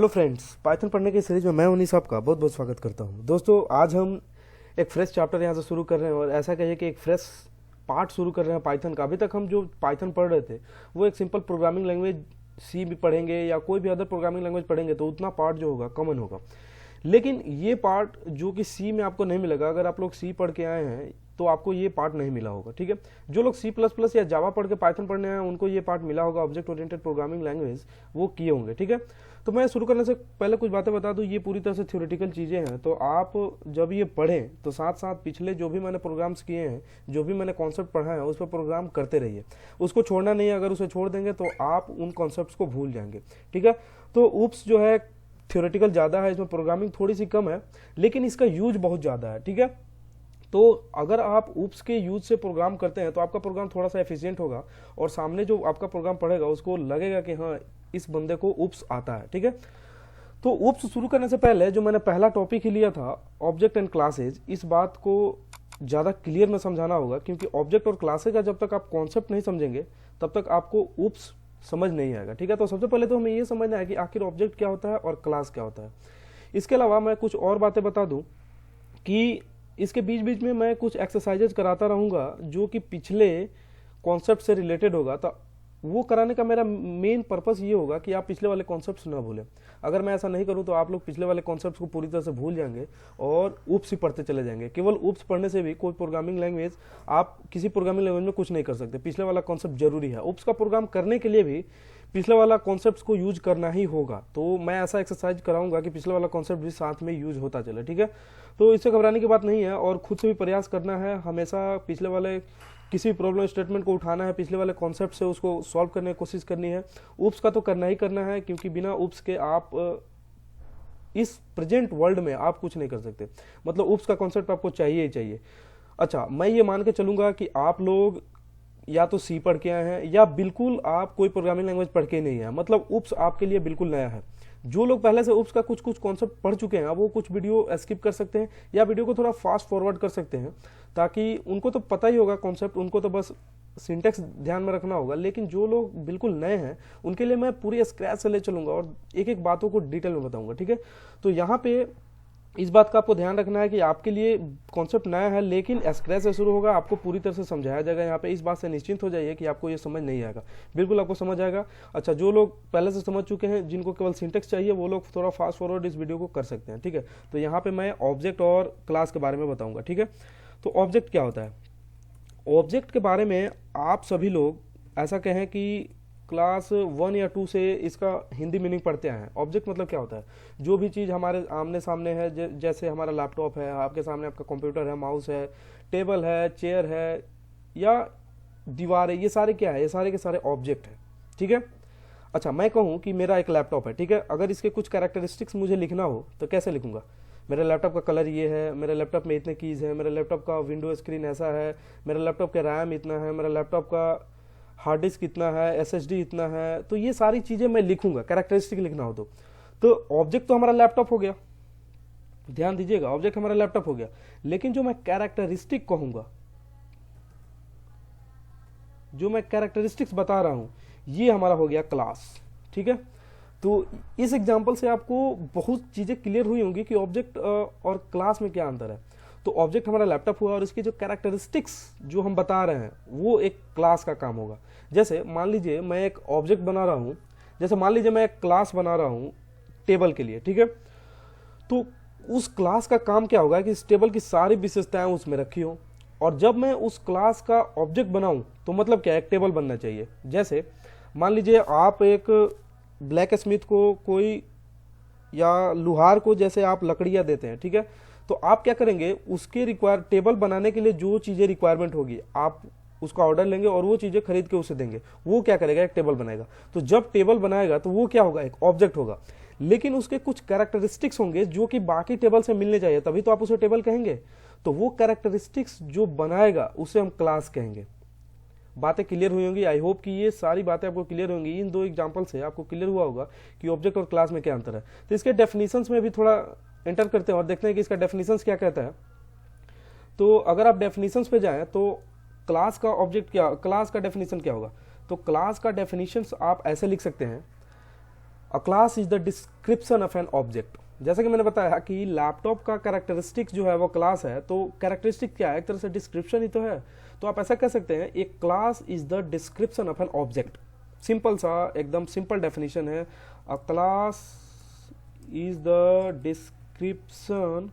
Hello friends, Python पढ़ने की series में मैं उन्नीस आपका बहुत बहुत स्वागत करता हूं। दोस्तों, आज हम एक फ्रेश चैप्टर यहां से शुरू कर रहे हैं और ऐसा कहिए कि एक फ्रेश पार्ट शुरू कर रहे हैं पाइथन का। अभी तक हम जो पाइथन पढ़ रहे थे वो एक सिंपल प्रोग्रामिंग लैंग्वेज सी भी पढ़ेंगे या कोई भी अदर प्रोग्रामिंग लैंग्वेज पढ़ेंगे तो उतना पार्ट जो होगा कॉमन होगा। लेकिन ये पार्ट जो कि सी में आपको नहीं मिलेगा, अगर आप लोग सी पढ़ के आए हैं तो आपको ये पार्ट नहीं मिला होगा। ठीक है, जो लोग सी प्लस प्लस या जावा पढ़ के पाइथन पढ़ने आए हैं उनको ये पार्ट मिला होगा, ऑब्जेक्ट ओरिएंटेड प्रोग्रामिंग लैंग्वेज वो किए होंगे। ठीक है, तो मैं शुरू करने से पहले कुछ बातें बता दूं। ये पूरी तरह से थ्योरेटिकल चीज़ें हैं, तो आप जब ये पढ़ें तो साथ साथ पिछले जो भी मैंने प्रोग्राम्स किए हैं, जो भी मैंने कॉन्सेप्ट पढ़ा है उस पर प्रोग्राम करते रहिए, उसको छोड़ना नहीं है। अगर उसे छोड़ देंगे तो आप उन कॉन्सेप्ट्स को भूल जाएंगे। ठीक है, तो ऊप्स जो है थ्योरेटिकल ज़्यादा है, इसमें प्रोग्रामिंग थोड़ी सी कम है, लेकिन इसका यूज बहुत ज़्यादा है। ठीक है, तो अगर आप ऊप्स के यूज से प्रोग्राम करते हैं तो आपका प्रोग्राम थोड़ा सा एफिशिएंट होगा और सामने जो आपका प्रोग्राम पढ़ेगा उसको लगेगा कि हाँ, इस बंदे को ऊप्स आता है। ठीक है, तो ऊप्स शुरू करने से पहले जो मैंने पहला टॉपिक ही लिया था ऑब्जेक्ट एंड क्लासेज, इस बात को ज़्यादा क्लियर में समझाना होगा, क्योंकि ऑब्जेक्ट और क्लासेज का जब तक आप कॉन्सेप्ट नहीं समझेंगे तब तक आपको ऊप्स समझ नहीं आएगा। ठीक है, तो सबसे पहले तो हमें ये समझना है कि आखिर ऑब्जेक्ट क्या होता है और क्लास क्या होता है। इसके अलावा मैं कुछ और बातें बता दूं कि इसके बीच बीच में मैं कुछ एक्सरसाइजेज कराता रहूँगा जो कि पिछले कॉन्सेप्ट से रिलेटेड होगा। तो वो कराने का मेरा मेन पर्पस ये होगा कि आप पिछले वाले कॉन्सेप्ट्स ना भूलें। अगर मैं ऐसा नहीं करूं तो आप लोग पिछले वाले कॉन्सेप्ट्स को पूरी तरह से भूल जाएंगे और ऊप्स ही पढ़ते चले जाएंगे। केवल ऊप्स पढ़ने से भी कोई प्रोग्रामिंग लैंग्वेज, आप किसी प्रोग्रामिंग लैंग्वेज में कुछ नहीं कर सकते। पिछले वाला कॉन्सेप्ट जरूरी है। ऊप्स का प्रोग्राम करने के लिए भी पिछले वाला कॉन्सेप्ट को यूज करना ही होगा। तो मैं ऐसा एक्सरसाइज कराऊंगा कि पिछले वाला कॉन्सेप्ट भी साथ में यूज होता चले। ठीक है, तो इससे घबराने की बात नहीं है और खुद से भी प्रयास करना है। हमेशा पिछले वाले किसी प्रॉब्लम स्टेटमेंट को उठाना है, पिछले वाले कॉन्सेप्ट से उसको सॉल्व करने की कोशिश करनी है। ऊप्स का तो करना ही करना है, क्योंकि बिना ऊप्स के आप इस प्रेजेंट वर्ल्ड में आप कुछ नहीं कर सकते। मतलब ऊप्स का कॉन्सेप्ट आपको चाहिए ही चाहिए। अच्छा, मैं ये मान के चलूंगा कि आप लोग या तो सी पढ़ के आए हैं या बिल्कुल आप कोई प्रोग्रामिंग लैंग्वेज पढ़ के नहीं है, मतलब ऊप्स आपके लिए बिल्कुल नया है। जो लोग पहले से ऊप्स का कुछ कुछ कॉन्सेप्ट पढ़ चुके हैं वो कुछ वीडियो स्किप कर सकते हैं या वीडियो को थोड़ा फास्ट फॉरवर्ड कर सकते हैं, ताकि उनको तो पता ही होगा कॉन्सेप्ट, उनको तो बस सिंटेक्स ध्यान में रखना होगा। लेकिन जो लोग बिल्कुल नए हैं उनके लिए मैं पूरी स्क्रैच से ले चलूंगा और एक एक बातों को डिटेल में बताऊंगा। ठीक है, तो यहाँ पे इस बात का आपको ध्यान रखना है कि आपके लिए कॉन्सेप्ट नया है, लेकिन स्क्रैच से शुरू होगा, आपको पूरी तरह से समझाया जाएगा। यहाँ पे इस बात से निश्चिंत हो जाइए कि आपको ये समझ नहीं आएगा, बिल्कुल आपको समझ आएगा। अच्छा, जो लोग पहले से समझ चुके हैं, जिनको केवल सिंटेक्स चाहिए, वो लोग थोड़ा फास्ट फॉरवर्ड इस वीडियो को कर सकते हैं। ठीक है, तो यहाँ पे मैं ऑब्जेक्ट और क्लास के बारे में बताऊंगा। ठीक है, तो ऑब्जेक्ट क्या होता है? ऑब्जेक्ट के बारे में आप सभी लोग ऐसा कहें कि क्लास 1 या 2 से इसका हिंदी मीनिंग पढ़ते आए हैं। ऑब्जेक्ट मतलब क्या होता है? जो भी चीज़ हमारे आमने सामने है, जैसे हमारा लैपटॉप है, आपके सामने आपका कंप्यूटर है, माउस है, टेबल है, चेयर है या दीवार है, ये सारे क्या है? ये सारे के सारे ऑब्जेक्ट है। ठीक है, अच्छा, मैं कहूँ कि मेरा एक लैपटॉप है। ठीक है, अगर इसके कुछ कैरेक्टरिस्टिक्स मुझे लिखना हो तो कैसे लिखूंगा? मेरे लैपटॉप का कलर ये है, मेरे लैपटॉप में इतने कीज़ हैं, मेरे लैपटॉप का विंडो स्क्रीन ऐसा है, मेरे लैपटॉप का रैम इतना है, मेरे लैपटॉप का हार्ड डिस्क इतना है, एसएसडी इतना है। तो ये सारी चीज़ें मैं लिखूंगा, कैरेक्टरिस्टिक लिखना हो तो ऑब्जेक्ट तो हमारा लैपटॉप हो गया। ध्यान दीजिएगा, ऑब्जेक्ट हमारा लैपटॉप हो गया, लेकिन जो मैं कैरेक्टरिस्टिक कहूंगा, जो मैं कैरेक्टरिस्टिक्स बता रहा हूं, ये हमारा हो गया क्लास। ठीक है, तो इस एग्जांपल से आपको बहुत चीज़ें क्लियर हुई होंगी कि ऑब्जेक्ट और क्लास में क्या अंतर है। तो ऑब्जेक्ट हमारा लैपटॉप हुआ और इसकी जो कैरेक्टरिस्टिक्स जो हम बता रहे हैं वो एक क्लास का काम होगा। जैसे मान लीजिए मैं एक ऑब्जेक्ट बना रहा हूँ, जैसे मान लीजिए मैं एक क्लास बना रहा हूँ टेबल के लिए। ठीक है, तो उस क्लास का काम क्या होगा कि इस टेबल की सारी विशेषताएं उसमें रखी हो, और जब मैं उस क्लास का ऑब्जेक्ट बनाऊं तो मतलब क्या है? एक टेबल बनना चाहिए। जैसे मान लीजिए आप एक ब्लैक स्मिथ को कोई या लुहार को जैसे आप लकड़ियां देते हैं। ठीक है, तो आप क्या करेंगे? उसके टेबल बनाने के लिए जो चीज़ें रिक्वायरमेंट होगी आप उसका ऑर्डर लेंगे और वो चीज़ें खरीद के उसे देंगे। वो क्या करेगा? एक टेबल बनाएगा। तो जब टेबल बनाएगा तो वो क्या होगा? एक ऑब्जेक्ट होगा, लेकिन उसके कुछ कैरेक्टरिस्टिक्स होंगे जो कि बाकी टेबल से मिलने चाहिए, तभी तो आप उसे टेबल कहेंगे। तो वो कैरेक्टरिस्टिक्स जो बनाएगा उसे हम क्लास कहेंगे। बातें क्लियर हुई होंगी। आई होप कि ये सारी बातें आपको क्लियर होंगी। इन दो एग्जांपल से आपको क्लियर हुआ होगा कि ऑब्जेक्ट और क्लास में क्या अंतर है। तो इसके डेफिनेशंस में भी थोड़ा एंटर करते हैं और देखते हैं कि इसका डेफिनेशंस क्या कहता है। तो अगर आप डेफिनेशंस पे जाएं तो क्लास का ऑब्जेक्ट क्या, क्लास का डेफिनेशन क्या होगा? तो क्लास का डेफिनेशंस आप ऐसे लिख सकते हैं अ class is the description of an object. जैसा कि मैंने बताया कि लैपटॉप का कैरेक्टरिस्टिक जो है वो क्लास है, तो कैरेक्टरिस्टिक क्या है, एक तरह से डिस्क्रिप्शन ही तो है। तो आप ऐसा कह सकते हैं एक class is the description of an object. Simple सा एकदम सिंपल डेफिनेशन है, अ class is the description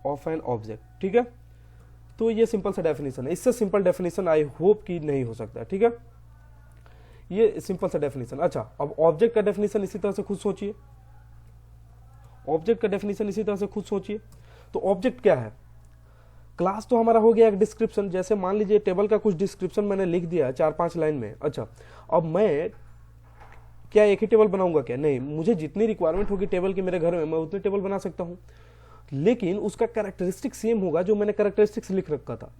of an object. ठीक है, तो ये सिंपल सा डेफिनेशन है, इससे सिंपल डेफिनेशन आई होप कि नहीं हो सकता। ठीक है, ये सिंपल सा डेफिनेशन। अच्छा, अब ऑब्जेक्ट का डेफिनेशन इसी तरह से खुद सोचिए, ऑब्जेक्ट का डेफिनेशन इसी तरह से खुद सोचिए। तो ऑब्जेक्ट क्या है, क्लास तो हमारा हो गया एक डिस्क्रिप्शन। जैसे मान लीजिए टेबल का कुछ डिस्क्रिप्शन मैंने लिख दिया 4-5 लाइन में। अच्छा, अब मैं क्या एक ही टेबल बनाऊंगा क्या, नहीं, मुझे जितनी रिक्वायरमेंट होगी टेबल की मेरे घर में मैं उतनी टेबल बना सकता हूं, लेकिन उसका कैरेक्टरिस्टिक सेम होगा जो मैंने कैरेक्टरिस्टिक्स लिख रखा था।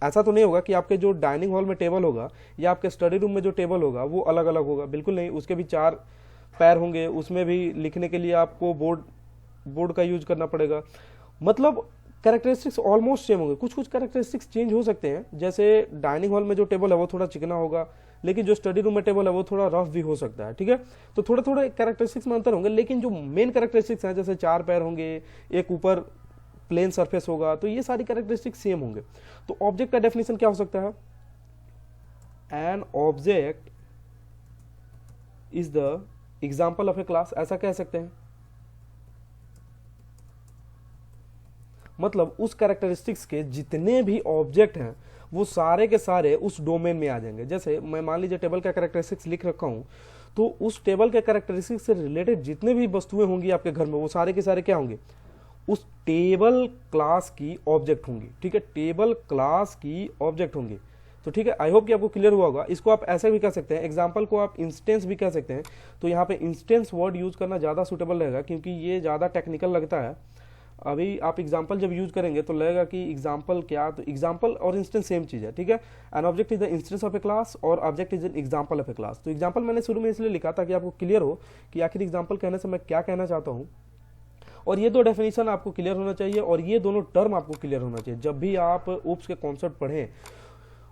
ऐसा तो नहीं होगा कि आपके जो डाइनिंग हॉल में टेबल होगा या आपके स्टडी रूम में जो टेबल होगा वो अलग अलग होगा, बिल्कुल नहीं। उसके भी 4 पैर होंगे, उसमें भी लिखने के लिए आपको बोर्ड का यूज करना पड़ेगा। मतलब कैरेक्टरिस्टिक्स ऑलमोस्ट सेम होंगे, कुछ कुछ कैरेक्टरिस्टिक्स चेंज हो सकते हैं। जैसे डाइनिंग हॉल में जो टेबल है वो थोड़ा चिकना होगा, लेकिन जो स्टडी रूम में टेबल है वो थोड़ा रफ भी हो सकता है। ठीक है, तो थोड़े थोड़े कैरेक्टरिस्टिक्स में अंतर होंगे, लेकिन जो मेन कैरेक्टरिस्टिक्स हैं जैसे 4 पैर होंगे, एक ऊपर प्लेन सरफेस होगा, तो ये सारी कैरेक्टरिस्टिक्स सेम होंगे। तो ऑब्जेक्ट का डेफिनेशन क्या हो सकता है, an object is the example of a class, ऐसा कह सकते हैं। मतलब उस कैरेक्टरिस्टिक्स के जितने भी ऑब्जेक्ट हैं वो सारे के सारे उस डोमेन में आ जाएंगे। जैसे मैं मान लीजिए टेबल का कैरेक्टरिस्टिक्स लिख रखा हूं, तो उस टेबल के कैरेक्टरिस्टिक्स से रिलेटेड जितने भी वस्तुएं होंगी आपके घर में वो सारे के सारे क्या होंगे, उस टेबल क्लास की ऑब्जेक्ट होंगी। ठीक है, टेबल क्लास की ऑब्जेक्ट होंगी। तो ठीक है, आई होप कि आपको क्लियर हुआ होगा। इसको आप ऐसे भी कह सकते हैं, एग्जांपल को आप इंस्टेंस भी कह सकते हैं। तो यहाँ पे इंस्टेंस वर्ड यूज करना ज़्यादा सुटेबल रहेगा क्योंकि ये ज़्यादा टेक्निकल लगता है। अभी आप एग्जाम्पल जब यूज करेंगे तो लगेगा कि एग्जाम्पल क्या, तो एग्जाम्पल और इंस्टेंस सेम चीज़ है। ठीक है, an object is the instance of a class और object is an example of a class. तो एग्जाम्पल मैंने शुरू में इसलिए लिखा ताकि आपको क्लियर हो कि आखिर एग्जाम्पल कहने से मैं क्या कहना चाहता हूँ। और ये 2 डेफिनेशन आपको क्लियर होना चाहिए और ये दोनों टर्म आपको क्लियर होना चाहिए जब भी आप ऊप्स के कॉन्सेप्ट पढ़ें।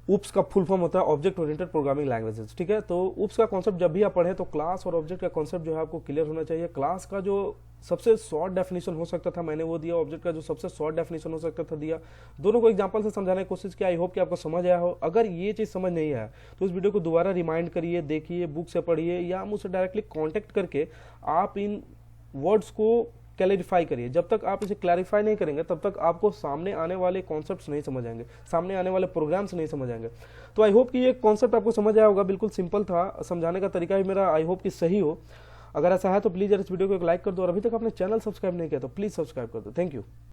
ऊप्स का फुल फॉर्म होता है ऑब्जेक्ट ओरिएंटेड प्रोग्रामिंग लैंग्वेजेस। ठीक है, तो ऊप्स का कॉन्सेप्ट जब भी आप पढ़ें तो क्लास और ऑब्जेक्ट का कॉन्सेप्ट जो है आपको क्लियर होना चाहिए। क्लास का जो सबसे शॉर्ट डेफिनेशन हो सकता था मैंने वो दिया, ऑब्जेक्ट का जो सबसे शॉर्ट डेफिनेशन हो सकता था दिया। दोनों को एग्जांपल से समझाने की कोशिश किया। आई होप कि आपको समझ आया हो। अगर ये चीज़ समझ नहीं आया तो इस वीडियो को दोबारा रिमाइंड करिए, देखिए, बुक से पढ़िए या मुझसे डायरेक्टली कॉन्टेक्ट करके आप इन वर्ड्स को क्लैरिफाई करिए। जब तक आप इसे क्लैरिफाई नहीं करेंगे तब तक आपको सामने आने वाले कॉन्सेप्ट्स नहीं समझ आएंगे, सामने आने वाले प्रोग्राम्स नहीं समझ आएंगे। तो आई होप कि ये कॉन्सेप्ट आपको समझ आया होगा। बिल्कुल सिंपल था, समझाने का तरीका भी मेरा आई होप कि सही हो। अगर ऐसा है तो प्लीज़ यार इस वीडियो को एक लाइक कर दो और अभी तक आपने चैनल सब्सक्राइब नहीं किया तो प्लीज़ सब्सक्राइब कर दो। Thank you.